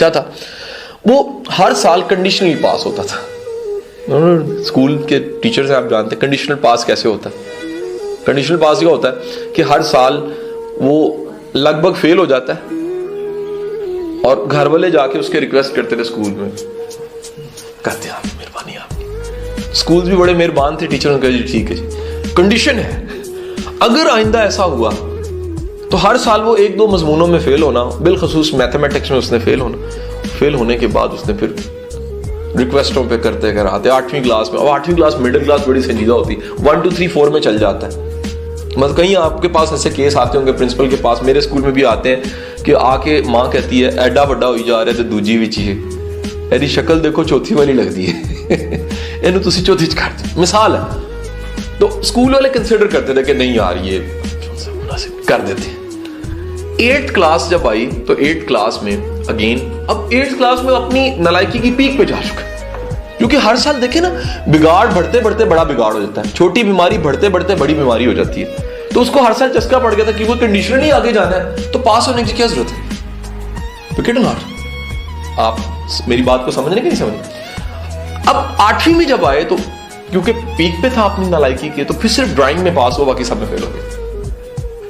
बच्चा था, वो हर साल कंडीशनली पास होता था। स्कूल के टीचर से आप जानते हैं कंडीशनल पास कैसे होता है। कंडीशनल पास क्या होता है कि हर साल वो लगभग फेल हो जाता है और घर वाले जाके उसके रिक्वेस्ट करते थे स्कूल में, करते आप मेहरबानी आपकी। स्कूल भी बड़े मेहरबान थे, टीचर ने कहा जी ठीक है जी, कंडीशन है अगर आइंदा ऐसा हुआ तो हर साल वो 1-2 मजमूनों में फेल होना, बिलखसूस मैथमेटिक्स में उसने फेल होना। फेल होने के बाद उसने फिर रिक्वेस्टों पे करते कराते 8वीं क्लास में, अब 8वीं क्लास मिडिल क्लास बड़ी संजीदा होती है, 1 2 3 4 में चल जाता है। मतलब कहीं आपके पास ऐसे केस आते होंगे प्रिंसिपल के पास, मेरे स्कूल में भी आते हैं कि आके माँ कहती है एडा बड़ा हो जा रहा है तो दूजी विच ही एदी शक्ल देखो चौथी वाली लगती है इनू तुसी चौथी च कर दो, मिसाल है। तो स्कूल वाले कंसिडर करते थे कि नहीं यार ये कर देते हैं। 8th क्लास जब आई तो 8th क्लास में अगेन, अब 8th क्लास में अपनी नालायकी की पीक पे जा चुका है, क्योंकि हर साल देखे ना बिगाड़ बढ़ते बढ़ते बड़ा बिगाड़ हो जाता है, छोटी बीमारी बढ़ते बढ़ते बड़ी बीमारी हो जाती है। तो उसको हर साल चस्का पड़ गया था कि वो कंडीशनली आगे जाना है, तो पास होने की क्या जरूरत है। विकेट नॉट, आप मेरी बात को समझ रहे कि नहीं समझ। अब 8वीं में जब आए तो क्योंकि पीक पे था अपनी नालायकी के, तो फिर सिर्फ ड्राइंग में पास हो, बाकी सब में फेल हो गए।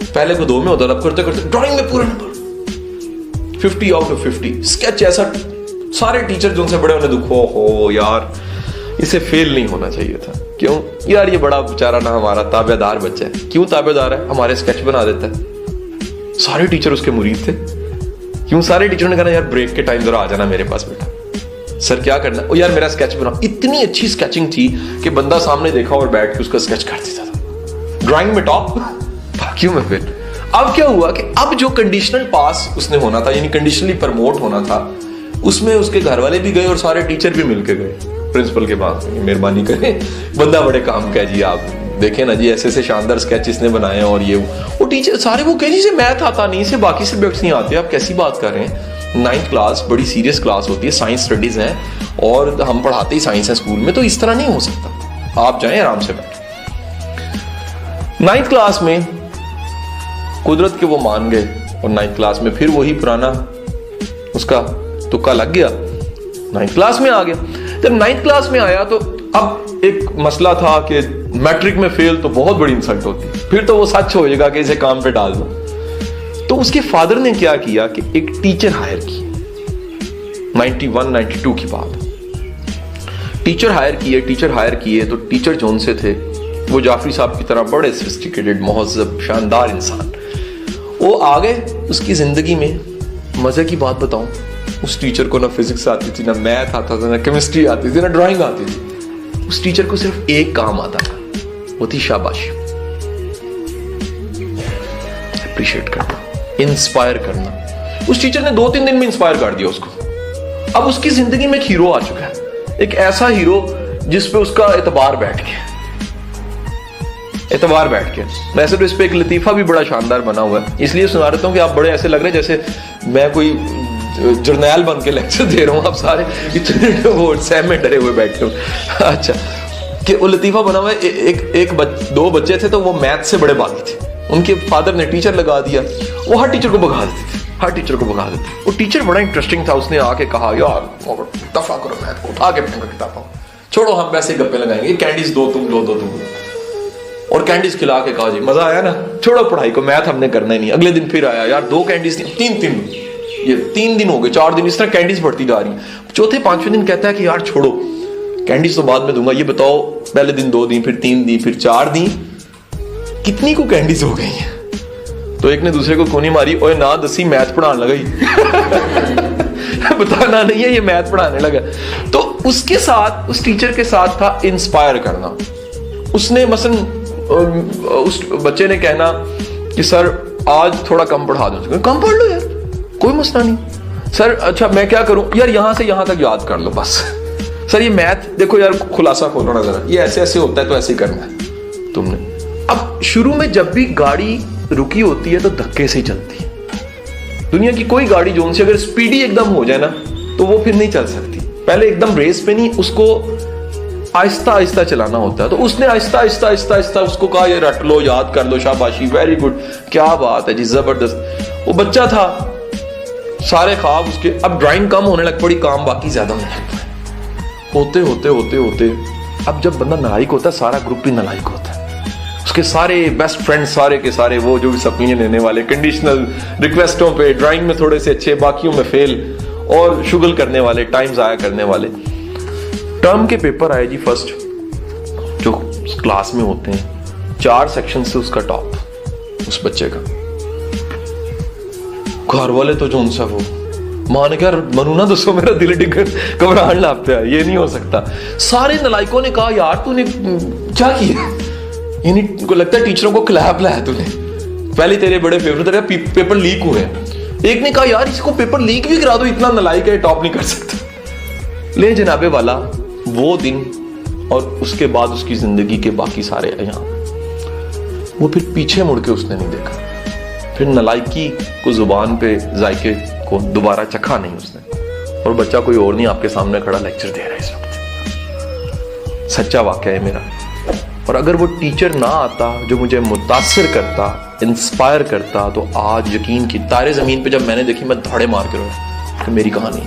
पहले को 2 में होता था, अब करते करते ड्राइंग में पूरा नंबर 50 आउट ऑफ 50। स्केच ऐसा सारे टीचर जो उनसे बड़े उन्हें दुख हो यार इसे फेल नहीं होना चाहिए था। क्यों यार, ये बड़ा बेचारा ना हमारा ताबेदार बच्चा है। क्यों ताबेदार है, हमारे स्केच बना देता है। सारे टीचर उसके मुरीद थे। क्यों, सारे टीचरों ने कहा यार ब्रेक के टाइम जरा आ जाना मेरे पास बेटा, सर क्या करना, ओ यार मेरा स्केच बना। इतनी अच्छी स्केचिंग थी कि बंदा सामने देखा और बैठ के उसका स्केच कर देता था। ड्राइंग में टॉप, क्यों में फिर। अब क्या हुआ कि अब जो कंडीशनल पास उसने होना था, यानी कंडीशनली प्रमोट होना था, उसमें उसके घर वाले भी गए और सारे टीचर भी मिलके गए प्रिंसिपल के पास, मेहरबानी करें बंदा बड़े काम का जी, आप देखें ना जी ऐसे ऐसे शानदार स्केच इसने बनाए हैं। और ये वो टीचर सारे वो कह जी से मैथ आता नहीं, से बाकी सब्जेक्ट्स नहीं आते, आप कैसी बात कर रहे हैं। 9th क्लास बड़ी सीरियस क्लास होती है, साइंस स्टडीज हैं और हम पढ़ाते ही साइंस है स्कूल में, तो इस तरह नहीं हो सकता। आप जाएं आराम से बैठ। 9th क्लास में कुदरत के वो मान गए और 9th क्लास में फिर वही पुराना उसका तुक्का लग गया, 9th क्लास में आ गया। जब 9th क्लास में आया तो अब एक मसला था कि मैट्रिक में फेल तो बहुत बड़ी इंसल्ट होती, फिर तो वो सच हो जाएगा कि इसे काम पे डाल दो। तो उसके फादर ने क्या किया कि एक टीचर हायर की, 91-92 की बात, टीचर हायर किए। तो टीचर जोन से थे वो जाफरी साहब की तरह बड़े सोफिस्टिकेटेड महज़ब शानदार इंसान, वो आ गए। उसकी जिंदगी में मजे की बात बताऊं, उस टीचर को ना फिजिक्स आती थी, ना मैथ आता था, ना केमिस्ट्री आती थी, ना ड्राइंग आती थी। उस टीचर को सिर्फ एक काम आता था, वो थी शाबाशी, अप्रिशिएट करना, इंस्पायर करना। उस टीचर ने 2-3 दिन में इंस्पायर कर दिया उसको। अब उसकी जिंदगी में एक हीरो आ चुका है, एक ऐसा हीरो जिस पे उसका एतबार बैठ गया। वैसे तो इस पे एक लतीफा भी बड़ा शानदार बना हुआ है, इसलिए सुना रहा हूं कि आप बड़े ऐसे लग रहे हैं जैसे मैं कोई जर्नैल बन के लेक्चर दे रहा हूं, आप सारे इतने वो सहम में डरे हुए बैठे हो। अच्छा, कि वो लतीफा बना हुआ है, 2 बच्चे थे तो वो मैथ से बड़े बागी थे, उनके फादर ने टीचर लगा दिया, वो हर टीचर को भगा देते। वो टीचर बड़ा इंटरेस्टिंग था, उसने आके कहा यार दफा करो मैथ को, उठा के फेंको किताबों, छोड़ो हम वैसे गप्पे लगाएंगे, कैंडीज दो तुम लो, और कैंडीज खिला के कहा जी मजा आया ना, छोड़ो पढ़ाई को, मैथ हमने करना ही नहीं। अगले दिन फिर आया यार 2 कैंडीज थी, 3 ये 3 दिन हो गए, 4 दिन, इस तरह कैंडीज बढ़ती जा रही। चौथे 5वें दिन कहता है कि यार छोड़ो कैंडीज तो बाद में दूंगा, ये बताओ पहले दिन 2 दी, फिर 3 दी, फिर 4 दी, कितनी को कैंडीज हो गई हैं। तो एक ने दूसरे को कोनी मारी, ओए ना दसी मैथ पढ़ाने लगा ही बताना नहीं है ये मैथ पढ़ाने लगा। तो उसके साथ, उस टीचर के साथ था इंस्पायर करना। उसने मसलन उस बच्चे ने कहना कि सर आज थोड़ा कम पढ़ा दो, कम पढ़ लो यार, कोई मसला नहीं। सर अच्छा मैं क्या करूं यार, यहां से यहां तक याद कर लो बस। सर ये मैथ देखो यार, खुलासा खोलो ना जरा, ये ऐसे ऐसे होता है तो ऐसे ही करना है तुमने। अब शुरू में जब भी गाड़ी रुकी होती है तो धक्के से ही चलती है। दुनिया की कोई गाड़ी जो उनसे अगर स्पीडी एकदम हो जाए ना तो वो फिर नहीं चल सकती। पहले एकदम रेस पे नहीं, उसको आहिस्ता आहिस्ता चलाना होता है। तो उसने आहिस्ता आहिस्ता उसको कहा ये रट लो, याद कर लो, शाबाशी, वेरी गुड, क्या बात है जी, जबरदस्त। वो बच्चा था, सारे ख्वाब उसके, अब ड्राइंग कम होने लग पड़ी, काम बाकी ज्यादा होने लग पड़े। होते होते होते होते अब जब बंदा नालायक होता है, सारा ग्रुप भी नालायक होता है। उसके सारे बेस्ट फ्रेंड सारे के सारे वो जो भी सप्लीमेंट लेने वाले, कंडीशनल रिक्वेस्टों पे, ड्राइंग में थोड़े से अच्छे, बाकियों में फेल, और शुगल करने वाले, टाइम जाया करने वाले। टर्म के पेपर आए जी फर्स्ट, जो क्लास में होते हैं, 4 सेक्शन से उसका टॉप, उस बच्चे का। घर वाले तो जो उनसे वो मान के, मनु ना दोस्तों मेरा दिल घबराहट लापता है, ये नहीं हो सकता। सारे नलायकों ने कहा यार तूने क्या किया, यानी को लगता है टीचरों को क्लैप लाया तूने, पहले तेरे बड़े फेवरेट, तेरे पेपर लीक हुए। एक ने कहा यार इसको पेपर लीक भी करा दो, इतना नलायक है, टॉप नहीं कर सकता। ले जनाबे वाला वो दिन और उसके बाद उसकी जिंदगी के बाकी सारे अयाम, वो फिर पीछे मुड़ के उसने नहीं देखा, फिर नलायकी को जुबान पे जायके को दोबारा चखा नहीं उसने। और बच्चा कोई और नहीं आपके सामने खड़ा लेक्चर दे रहा है इस वक्त, सच्चा वाकया है मेरा। और अगर वो टीचर ना आता जो मुझे मुतासिर करता, इंस्पायर करता, तो आज यकीन की तारे जमीन पे जब मैंने देखी, मैं धड़े मार के रोया कि मेरी कहानी